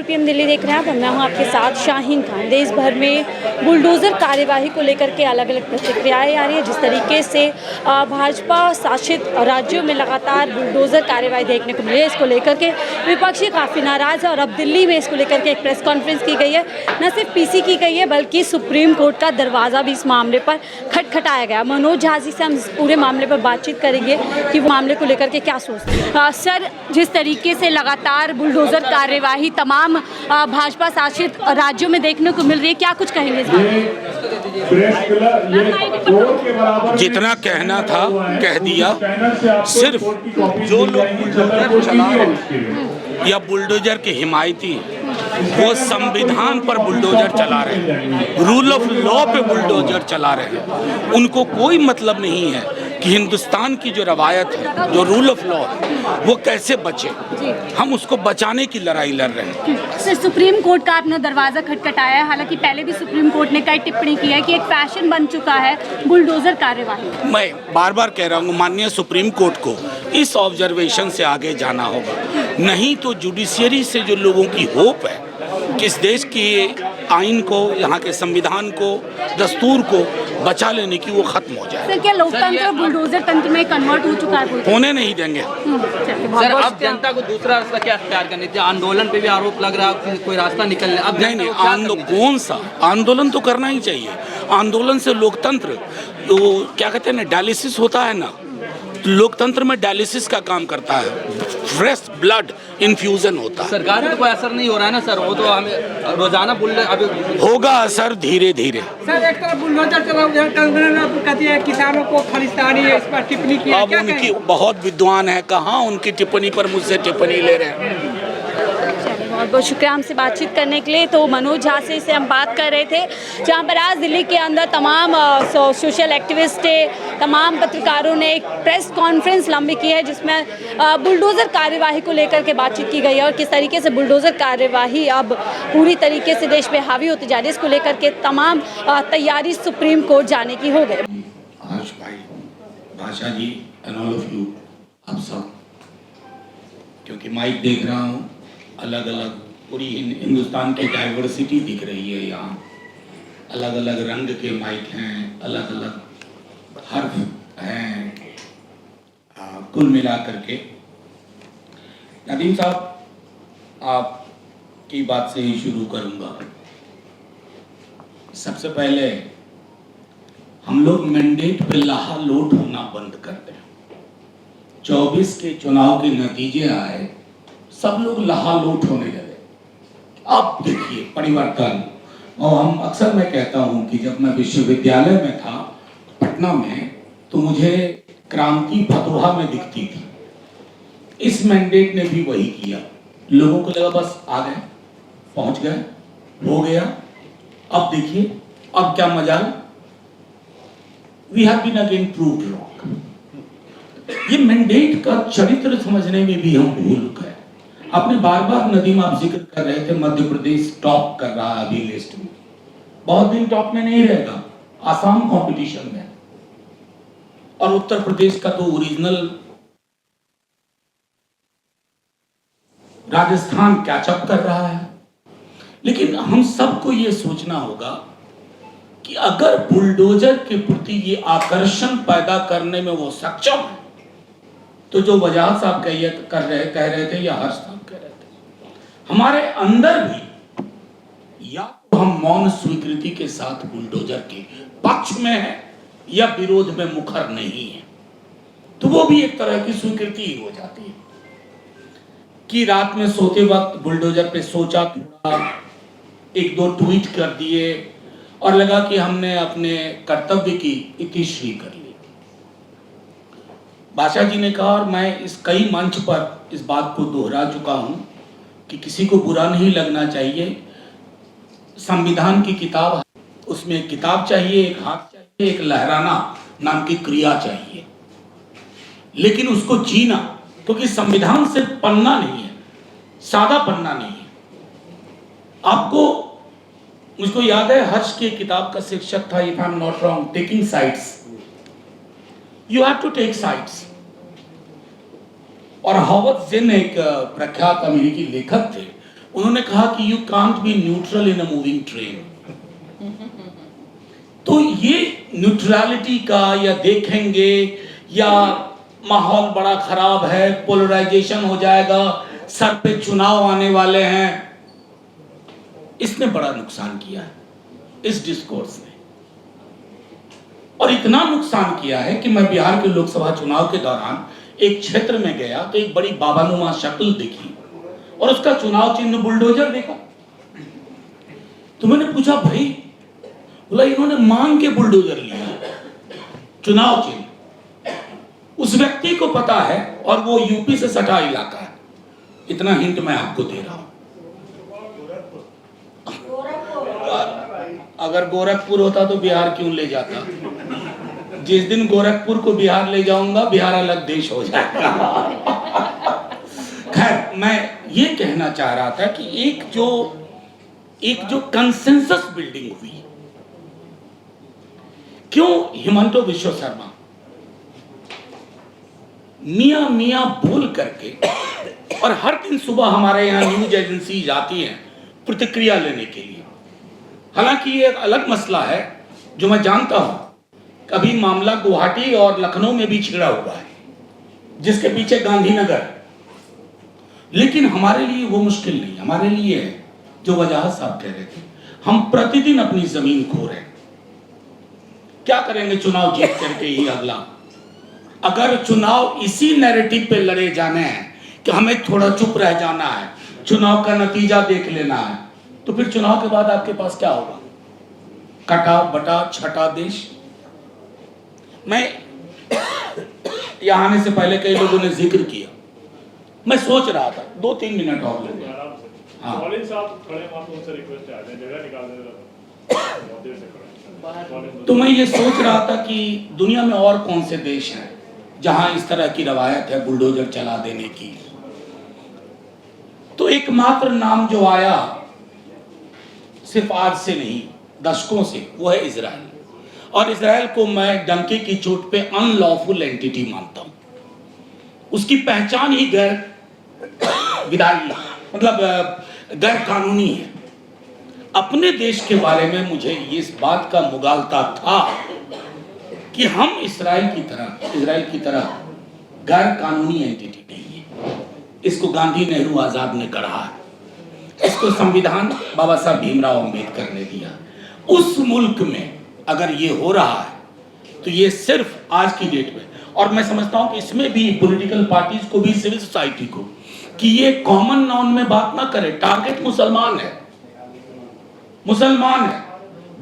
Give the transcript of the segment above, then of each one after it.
24 PM Delhi देख रहे हैं आप। मैं हूं आपके साथ शाहीन खान। देश भर में बुलडोज़र कार्यवाही को लेकर के अलग अलग प्रतिक्रियाएं आ रही है। जिस तरीके से भाजपा शासित राज्यों में लगातार बुलडोज़र कार्यवाही देखने को मिली है, इसको लेकर के विपक्षी काफ़ी नाराज़ है और अब दिल्ली में इसको लेकर के एक प्रेस कॉन्फ्रेंस की गई है। न सिर्फ पीसी की गई है बल्कि सुप्रीम कोर्ट का दरवाज़ा भी इस मामले पर खटखटाया गया। मनोज झा जी से हम इस पूरे मामले पर बातचीत करेंगे कि वो मामले को लेकर के क्या सोचते हैं। सर, जिस तरीके से लगातार बुलडोज़र कार्यवाही तमाम भाजपा शासित राज्यों में देखने को मिल रही है, क्या कुछ कहेंगे? जितना कहना था कह दिया। सिर्फ जो लोग बुलडोजर चला रहे या बुलडोजर के हिमायती वो संविधान पर बुलडोजर चला रहे हैं, रूल ऑफ लॉ पे बुलडोजर चला रहे हैं। उनको कोई मतलब नहीं है कि हिंदुस्तान की जो रवायत है, जो रूल ऑफ लॉ है, वो कैसे बचे। हम उसको बचाने की लड़ाई लड़ रहे हैं। सर, सुप्रीम कोर्ट का आपने दरवाज़ा खटखटाया है। हालांकि पहले भी सुप्रीम कोर्ट ने कई टिप्पणी की है कि एक फैशन बन चुका है बुलडोज़र कार्यवाही। मैं बार बार कह रहा हूँ, माननीय सुप्रीम कोर्ट को इस ऑब्जर्वेशन से आगे जाना होगा। नहीं तो जुडिशियरी से जो लोगों की होप है कि इस देश की आइन को, यहाँ के संविधान को, दस्तूर को बचा लेने की, वो खत्म हो जाए। सर, क्या लोकतंत्र बुलडोज़र तंत्र में कन्वर्ट हो चुका है? होने नहीं देंगे। सर, अब जनता को दूसरा रास्ता क्या अख्तियार करने चाहिए? आंदोलन पे भी आरोप लग रहा है, कोई रास्ता निकलने। अब नहीं, कौन सा आंदोलन तो करना ही चाहिए। आंदोलन से लोकतंत्र, तो क्या कहते हैं ना, डायलिसिस होता है ना, लोकतंत्र में डायलिसिस का काम करता है, फ्रेश ब्लड इन्फ्यूजन होता है। सरकार में तो कोई असर नहीं हो रहा है ना सर, वो तो हमें रोजाना अभी होगा असर धीरे धीरे। सर, एक तरफ बुलडोजर चला कहती है किसानों को खालिस्तानी है, इस पर टिप्पणी की। अब उनकी बहुत विद्वान है, कहाँ उनकी टिप्पणी पर मुझसे टिप्पणी ले रहे हैं। बहुत बहुत शुक्रिया हमसे बातचीत करने के लिए। तो मनोज झा से हम बात कर रहे थे, जहां पर आज दिल्ली के अंदर तमाम सोशल एक्टिविस्ट, तमाम पत्रकारों ने एक प्रेस कॉन्फ्रेंस लंबी की है, जिसमें बुलडोज़र कार्यवाही को लेकर के बातचीत की गई है और किस तरीके से बुलडोज़र कार्यवाही अब पूरी तरीके से देश में हावी होती जा रही है। इसको लेकर के तमाम तैयारी सुप्रीम कोर्ट जाने की हो गई। आज भाई भाषा जी एंड ऑल ऑफ यू, आप सब, क्योंकि माइक देख रहा हूँ, अलग अलग पूरी हिंदुस्तान की डाइवर्सिटी दिख रही है। यहाँ अलग अलग रंग के माइक हैं, अलग अलग हर्फ हैं, कुल मिला करके। नदीम साहब, आपकी बात से ही शुरू करूँगा। सबसे पहले हम लोग मैंडेट पे लाहा लोट होना बंद कर दें। 24 के चुनाव के नतीजे आए, सब लोग लहालोट होने लगे। अब देखिए परिवर्तन। और हम अक्सर मैं कहता हूं कि जब मैं विश्वविद्यालय में था पटना में, तो मुझे क्रांति फतुहा में दिखती थी। इस मैंडेट ने भी वही किया। लोगों को लगा बस आ गए, पहुंच गए, हो गया। अब देखिए अब क्या मजाल, we have been again proved wrong. ये मैंडेट का चरित्र समझने में भी हम भूल गए। आपने बार बार नदीम, आप जिक्र कर रहे थे मध्य प्रदेश टॉप कर रहा है अभी लिस्ट में। बहुत दिन टॉप में नहीं रहेगा, आसाम कंपटीशन में, और उत्तर प्रदेश का तो ओरिजिनल, राजस्थान कैचअप कर रहा है। लेकिन हम सबको ये सोचना होगा कि अगर बुलडोजर के प्रति ये आकर्षण पैदा करने में वो सक्षम है, तो जो वजह साहब कह रहे थे या हर्ष साहब कह रहे थे, हमारे अंदर भी या तो हम मौन स्वीकृति के साथ बुलडोजर के पक्ष में है या विरोध में मुखर नहीं है, तो वो भी एक तरह की स्वीकृति ही हो जाती है। कि रात में सोते वक्त बुलडोजर पे सोचा, थोड़ा एक दो ट्वीट कर दिए और लगा कि हमने अपने कर्तव्य की इतिश्री कर ली। भाषा जी ने कहा, और मैं इस कई मंच पर इस बात को दोहरा चुका हूं कि किसी को बुरा नहीं लगना चाहिए। संविधान की किताब, उसमें एक किताब चाहिए, एक हाथ चाहिए, एक लहराना नाम की क्रिया चाहिए, लेकिन उसको जीना, क्योंकि संविधान सिर्फ पन्ना नहीं है, सादा पन्ना नहीं है। आपको, मुझको याद है हर्ष की किताब का शीर्षक था, if I am not wrong, taking sides. You have to take sides. और हावर्ड जिन एक प्रख्यात अमेरिकी लेखक थे, उन्होंने कहा कि you can't be neutral in a moving train. तो ये न्यूट्रलिटी का, या देखेंगे, या माहौल बड़ा खराब है, पोलराइजेशन हो जाएगा, सर पे चुनाव आने वाले हैं, इसने बड़ा नुकसान किया है इस डिस्कोर्स ने। और इतना नुकसान किया है कि मैं बिहार के लोकसभा चुनाव के दौरान एक क्षेत्र में गया तो एक बड़ी बाबानुमा शक्ल दिखी और उसका चुनाव चिन्ह बुलडोजर देखा। तो मैंने पूछा, भाई, बोला इन्होंने मांग के बुलडोजर लिया चुनाव चिन्ह। उस व्यक्ति को पता है और वो यूपी से सटा इलाका है। इतना हिंट मैं आपको दे रहा हूं। अगर गोरखपुर होता तो बिहार क्यों ले जाता? जिस दिन गोरखपुर को बिहार ले जाऊंगा, बिहार अलग देश हो जाएगा। खैर, मैं ये कहना चाह रहा था कि एक जो कंसेंसस बिल्डिंग हुई, क्यों हिमंतो विश्व शर्मा मियां मियां बोल करके, और हर दिन सुबह हमारे यहाँ न्यूज एजेंसी जाती हैं प्रतिक्रिया लेने के लिए। हालांकि ये एक अलग मसला है जो मैं जानता हूं, कभी मामला गुवाहाटी और लखनऊ में भी छिड़ा हुआ है जिसके पीछे गांधीनगर, लेकिन हमारे लिए वो मुश्किल नहीं। हमारे लिए है जो वजाहत साहब कह रहे थे, हम प्रतिदिन अपनी जमीन खो रहे हैं। क्या करेंगे चुनाव जीत करके ही अगला? अगर चुनाव इसी नैरेटिव पे लड़े जाने हैं कि हमें थोड़ा चुप रह जाना है, चुनाव का नतीजा देख लेना है, तो फिर चुनाव के बाद आपके पास क्या होगा? कटा बटा छटा देश। मैं यहां आने से पहले कई लोगों ने जिक्र किया, मैं सोच रहा था 2-3 मिनट और लेंगे। हाँ, तो मैं ये सोच रहा था कि दुनिया में और कौन से देश हैं जहां इस तरह की रवायत है बुलडोजर चला देने की। तो एकमात्र नाम जो आया, सिर्फ आज से नहीं दशकों से, वो है इजराइल। और इजराइल को मैं डंके की चोट पे अनलॉफुल एंटिटी मानता हूं। उसकी पहचान ही गैर विधायी, मतलब गैर कानूनी है। अपने देश के बारे में मुझे इस बात का मुगालता था कि हम इजराइल की तरह गैर कानूनी एंटिटी नहीं है। इसको गांधी, नेहरू, आजाद ने गढ़ा है। इसको संविधान बाबा साहब भीमराव अंबेडकर ने दिया। उस मुल्क में अगर ये हो रहा है तो ये सिर्फ आज की डेट में, और मैं समझता हूं कि इसमें भी पॉलिटिकल पार्टीज को भी, सिविल सोसाइटी को, कि ये कॉमन नाउन में बात ना करे। टारगेट मुसलमान है, मुसलमान है,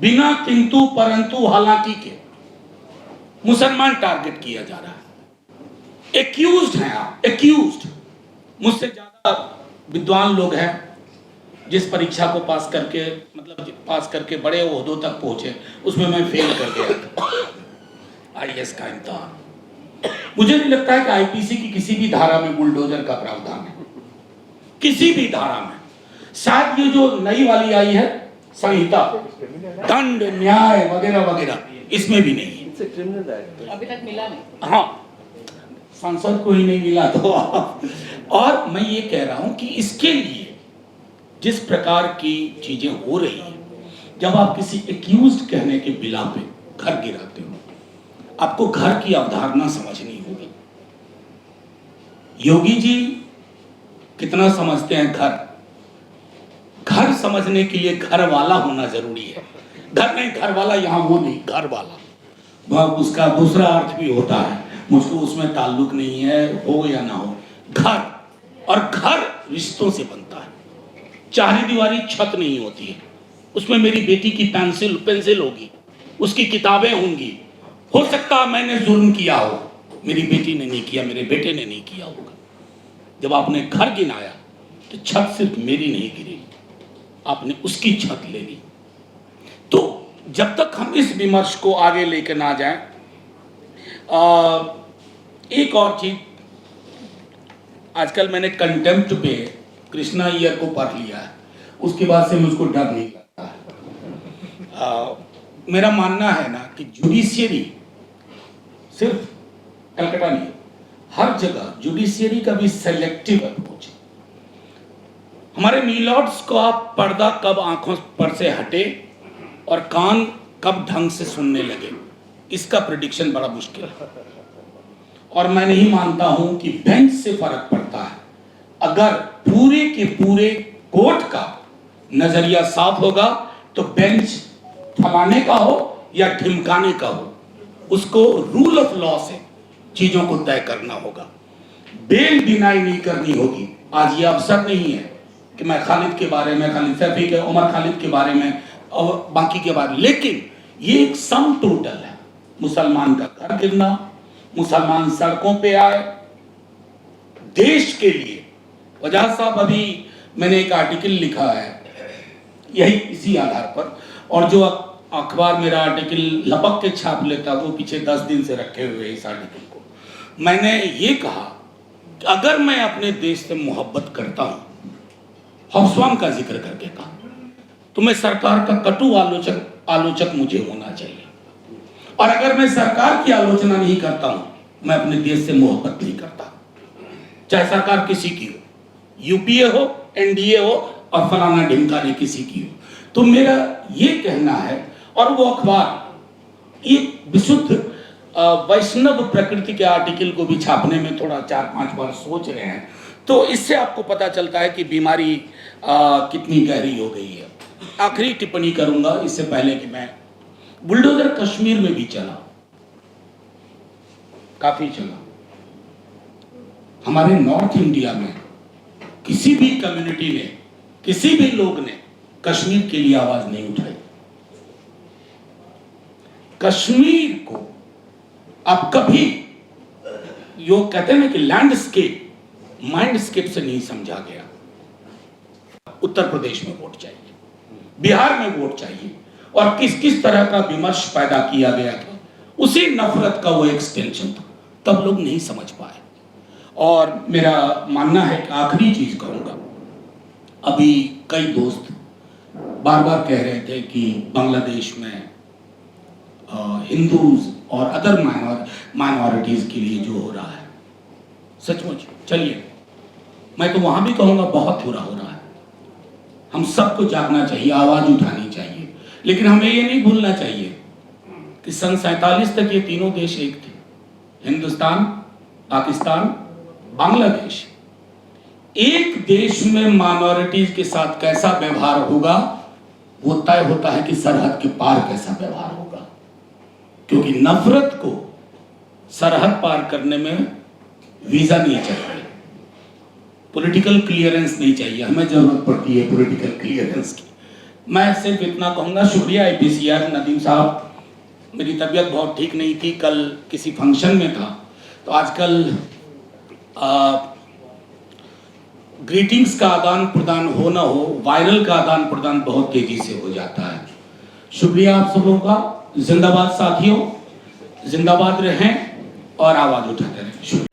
बिना किंतु परंतु हालांकि के मुसलमान टारगेट किया जा रहा है। एक्यूज्ड हैं आप, एक्यूज्ड। मुझसे ज्यादा विद्वान लोग हैं जिस परीक्षा को पास करके, मतलब पास करके बड़े ओहदों तक पहुंचे, उसमें मैं फेल कर गया। आईएएस का इम्तिहान। मुझे नहीं लगता है कि आईपीसी की किसी भी धारा में बुलडोजर का प्रावधान है, किसी भी धारा में। शायद ये जो नई वाली आई है संहिता, दंड, न्याय वगैरह वगैरह, इसमें भी नहीं है। अभी तक मिला नहीं। हाँ, सांसद को ही नहीं मिला तो। और मैं ये कह रहा हूं कि इसके लिए जिस प्रकार की चीजें हो रही हैं, जब आप किसी एक्यूज्ड कहने के बिला पे घर गिराते हो, आपको घर की अवधारणा समझनी होगी। योगी जी कितना समझते हैं घर? घर समझने के लिए घर वाला होना जरूरी है। घर नहीं, घर वाला यहाँ वो नहीं, घर वाला उसका दूसरा अर्थ भी होता है, मुझको उसमें ताल्लुक नहीं है, हो या ना हो। घर, और घर रिश्तों से बनता है। चारी दीवारी छत नहीं होती है, उसमें मेरी बेटी की पेंसिल होगी, उसकी किताबें होंगी। हो सकता है मैंने जुल्म किया हो, मेरी बेटी ने नहीं किया, मेरे बेटे ने नहीं किया होगा। जब आपने घर गिनाया तो छत सिर्फ मेरी नहीं गिरी, आपने उसकी छत ले ली। तो जब तक हम इस विमर्श को आगे लेकर ना जाएं, एक और चीज, आजकल मैंने कंटेम्प्ट पे कृष्णा अय्यर को पढ़ लिया है, उसके बाद से मुझको डर नहीं लगता है। मेरा मानना है ना कि जुडिशियरी सिर्फ कलकत्ता नहीं, हर जगह जुडिशियरी का भी सेलेक्टिव अप्रोच है। हमारे मीलॉर्ड्स का पर्दा कब आंखों पर से हटे और कान कब ढंग से सुनने लगे, इसका प्रेडिक्शन बड़ा मुश्किल है। और मैं नहीं मानता हूं कि बेंच से फर्क पड़ता है। अगर पूरे के पूरे कोर्ट का नजरिया साफ होगा तो बेंच थमाने का हो या ढिमकाने का हो, उसको रूल ऑफ लॉ से चीजों को तय करना होगा। बेल डिनाई नहीं करनी होगी। आज ये अवसर नहीं है कि मैं खालिद के बारे में, खालिद सैफी के, उमर खालिद के बारे में और बाकी के बारे में, लेकिन ये एक सम टोटल है। मुसलमान का घर गिरना, मुसलमान सड़कों पे आए देश के लिए। वजह साहब, अभी मैंने एक आर्टिकल लिखा है यही इसी आधार पर, और जो अखबार मेरा आर्टिकल लपक के छाप लेता वो पीछे 10 दिन से रखे हुए इस आर्टिकल को। मैंने ये कहा कि अगर मैं अपने देश से मोहब्बत करता हूं, हौसवाम का जिक्र करके कहा, तो मैं सरकार का कटु आलोचक मुझे होना चाहिए। और अगर मैं सरकार की आलोचना नहीं करता हूं, मैं अपने देश से मोहब्बत नहीं करता, चाहे सरकार किसी की हो, यूपीए हो, एनडीए हो और फलाना ढिमकाने किसी की हो। तो मेरा ये कहना है, और वो अखबार ये विशुद्ध वैष्णव प्रकृति के आर्टिकल को भी छापने में थोड़ा 4-5 बार सोच रहे हैं। तो इससे आपको पता चलता है कि बीमारी कितनी गहरी हो गई है। आखिरी टिप्पणी करूंगा इससे पहले कि मैं, बुलडोजर कश्मीर में भी चला, काफी चला। हमारे नॉर्थ इंडिया में किसी भी कम्युनिटी ने, किसी भी लोग ने कश्मीर के लिए आवाज नहीं उठाई। कश्मीर को अब कभी यो कहते हैं ना कि लैंडस्केप माइंडस्केप से नहीं समझा गया। उत्तर प्रदेश में वोट चाहिए, बिहार में वोट चाहिए, और किस किस तरह का विमर्श पैदा किया गया था, उसी नफरत का वो एक्सटेंशन था, तब लोग नहीं समझ पाए। और मेरा मानना है कि आखिरी चीज कहूंगा, अभी कई दोस्त बार बार कह रहे थे कि बांग्लादेश में हिंदूज और अदर माइनॉरिटीज के लिए जो हो रहा है, सचमुच चलिए मैं तो वहां भी कहूंगा बहुत बुरा हो रहा है। हम सबको जागना चाहिए, आवाज उठानी चाहिए, लेकिन हमें ये नहीं भूलना चाहिए कि सन 47 तक ये तीनों देश एक थे, हिंदुस्तान, पाकिस्तान, बांग्लादेश। एक देश में माइनॉरिटीज के साथ कैसा व्यवहार होगा वो तय होता है कि सरहद के पार कैसा व्यवहार होगा, क्योंकि नफरत को सरहद पार करने में वीजा नहीं चाहिए, पॉलिटिकल क्लियरेंस नहीं चाहिए। हमें जरूरत पड़ती है पॉलिटिकल क्लियरेंस की। मैं सिर्फ इतना कहूंगा, शुक्रिया APCR नदीम साहब, मेरी तबीयत बहुत ठीक नहीं थी, कल किसी फंक्शन में था, तो आजकल ग्रीटिंग्स का आदान प्रदान हो ना हो, वायरल का आदान प्रदान बहुत तेजी से हो जाता है। शुक्रिया आप सब लोगों का। जिंदाबाद साथियों, जिंदाबाद रहें और आवाज उठाते रहें। शुक्रिया।